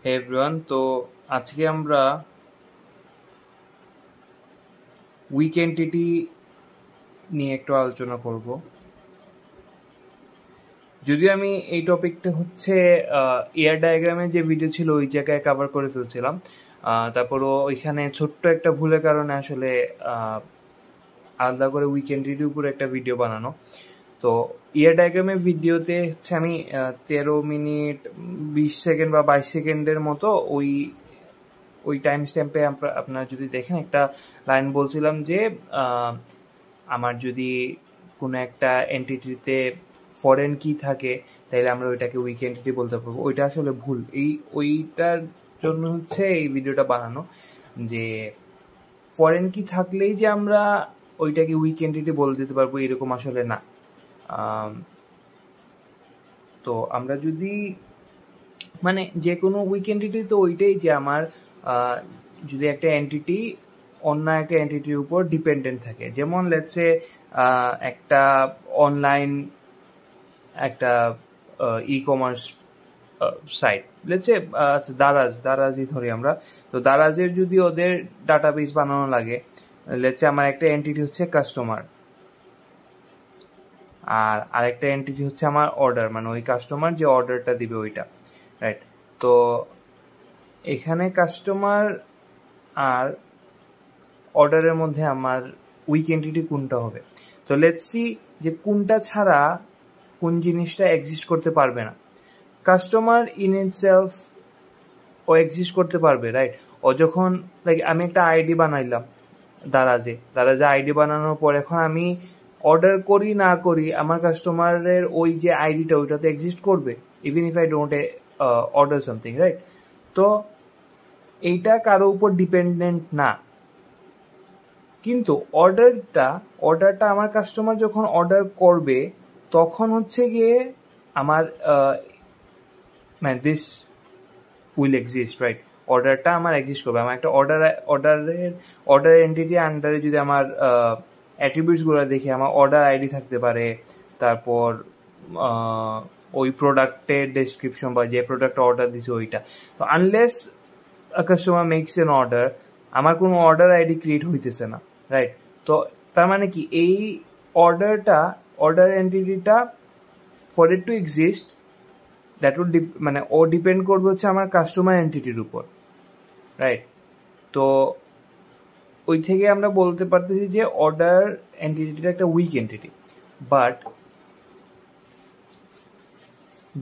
হে everyone, তো আজকে আমরা উইক এন্টিটি নিয়ে একটু আলোচনা করব। যদিও আমি এই টপিকটা হচ্ছে এয়ার ডায়াগ্রামের যে ভিডিও ছিল ওই জায়গায় কভার করে ফেলছিলাম, তারপরও ওইখানে ছোট্ট একটা ভুলের কারণে আসলে আলাদা করে উইক এন্টিটির উপর একটা ভিডিও বানানো। তো এয়ার ডায়াগ্রামের ভিডিওতে হচ্ছে আমি 13 মিনিট 20 সেকেন্ড বা 22 সেকেন্ডের মতো ওই টাইম স্ট্যাম্পে আপনারা যদি দেখেন একটা লাইন বলছিলাম যে আমার যদি কোনো একটা এন্টিটিতে ফরেন কি থাকে তাহলে আমরা ওইটাকে উইক এন্টিটি বলতে পারবো। ওইটা আসলে ভুল। ওইটার জন্য হচ্ছে এই ভিডিওটা বানানো যে ফরেন কি থাকলেই যে আমরা ওইটাকে উইক এন্টিটি বলে দিতে পারবো এরকম আসলে না। তো আমরা যদি মানে যে কোনো উইক এন্টিটি তো ওইটাই যে আমার যদি একটা এন্টিটি অন্য একটা এন্টিটির উপর ডিপেন্ডেন্ট থাকে, যেমন লেটসে একটা অনলাইন একটা ই কমার্স সাইট, লেটসে দারাজই ধরি আমরা। তো দারাজের যদি ওদের ডাটাবেস বানানো লাগে, লেটসে আমার একটা এন্টিটি হচ্ছে কাস্টমার আর আরেকটা এন্টিটি হচ্ছে আমার অর্ডার, মানে ওই কাস্টমার যে অর্ডারটা দিবে ওইটা, রাইট? তো এখানে কাস্টমার আর অর্ডারের মধ্যে আমার উইক এন্টিটি কোনটা হবে? তো লেটস সি যে কোনটা ছাড়া কোন জিনিসটা এক্সিস্ট করতে পারবে না। কাস্টমার ইন ইটসেলফ ও এক্সিস্ট করতে পারবে, রাইট? ও যখন লাইক আমি একটা আইডি বানাইলাম দারাজে আইডি বানানোর পর এখন আমি অর্ডার করি না করি আমার কাস্টমারের ওই যে আইডিটা ওইটা তো এক্সিস্ট করবে, even if I don't order something, right? তো এইটা কারো উপর ডিপেন্ডেন্ট না। কিন্তু অর্ডারটা আমার কাস্টমার যখন অর্ডার করবে তখন হচ্ছে গিয়ে আমার মানে দিস উইল এক্সিস্ট, রাইট? অর্ডারটা আমার এক্সিস্ট করবে। আমার একটা অর্ডার এন্টিটি আন্ডারে যদি আমার অ্যাট্রিবিউটসগুলো দেখি, আমার অর্ডার আইডি থাকতে পারে, তারপর ওই প্রোডাক্টের ডেসক্রিপশন বা যে প্রোডাক্টটা অর্ডার দিছে ওইটা। তো unless customer makes an order, আমার কোনো অর্ডার আইডি ক্রিয়েট হইতেছে না, রাইট? তো তার মানে কি এই অর্ডার এন্টিটিটা for it to exist that would মানে ও ডিপেন্ড করবে হচ্ছে আমার কাস্টমার এন্টিটির উপর, রাইট? তো ওই থেকে আমরা বলতে পারতেছি যে অর্ডার এন্টিটিটা একটা উইক এন্টিটি। বাট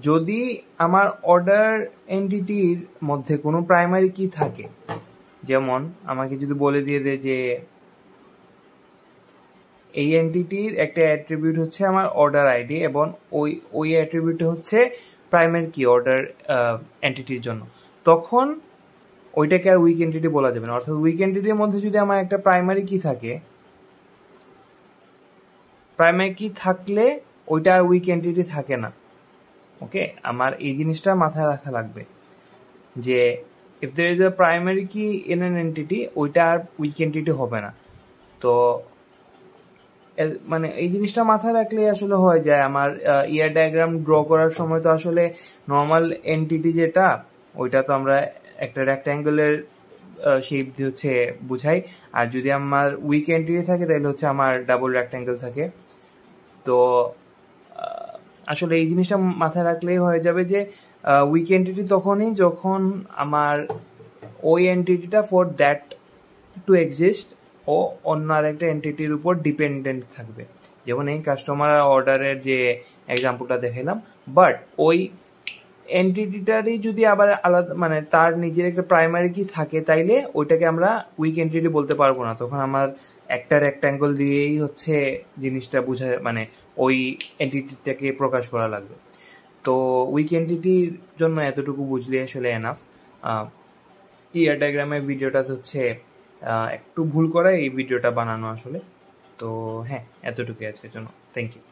যদি আমার অর্ডার এন্টিটির মধ্যে কোনো প্রাইমারি কি থাকে, যেমন আমাকে যদি বলে দিয়ে দেয় যে এই এন্টিটির একটা অ্যাট্রিবিউট হচ্ছে আমার অর্ডার আইডি এবং ওই অ্যাট্রিবিউটটা হচ্ছে প্রাইমারি কি অর্ডার এন্টিটির জন্য, তখন ওইটাকে আর উইক এন্টিটি বলা যাবে না। অর্থাৎ উইক এন্টিটির মধ্যে যদি আমার একটা প্রাইমারি কি থাকে, প্রাইমারি কি থাকলে ওইটা আর উইক এন্টিটি থাকে না। ওকে, আমার এই জিনিসটা মাথায় রাখা লাগবে যে if there is a primary কি ইন অ্যান এন্টিটি, ওইটা আর উইক এন্টিটি হবে না। তো মানে এই জিনিসটা মাথায় রাখলে আসলে হয়ে যায় আমার ইয়ার ডায়াগ্রাম ড্র করার সময়। তো আসলে নর্মাল এন্টিটি যেটা ওইটা তো আমরা একটা রেক্ট্যাঙ্গেলের শেপ দিয়ে হচ্ছে বুঝাই, আর যদি আমার উইক এন্টিটি থাকে তাহলে হচ্ছে আমার ডাবল রেক্ট্যাঙ্গেল থাকে। তো আসলে এই জিনিসটা মাথায় রাখলেই হয়ে যাবে যে উইক এন্টিটি তখনই যখন আমার ওই এন্টিটিটা ফর দ্যাট টু এক্সিস্ট ও অন্য আরেকটা এন্টিটির উপর ডিপেন্ডেন্ট থাকবে, যেমন এই কাস্টমার অর্ডারের যে এক্সাম্পলটা দেখালাম। বাট ওই এন্টিটিটারই যদি আবার আলাদা মানে তার নিজের একটা প্রাইমারি কি থাকে তাইলে ওইটাকে আমরা উইক এন্টিটি বলতে পারবো না। তখন আমার একটা রেক্ট্যাঙ্গল দিয়েই হচ্ছে জিনিসটা বোঝা মানে ওই এন্টিটিটাকে প্রকাশ করা লাগবে। তো উইক এন্টিটির জন্য এতটুকু বুঝলে আসলে এনাফ। ইয়ার ডায়াগ্রামের ভিডিওটা হচ্ছে একটু ভুল করা এই ভিডিওটা বানানো আসলে। তো হ্যাঁ, এতটুকুই আজকের জন্য। Thank you.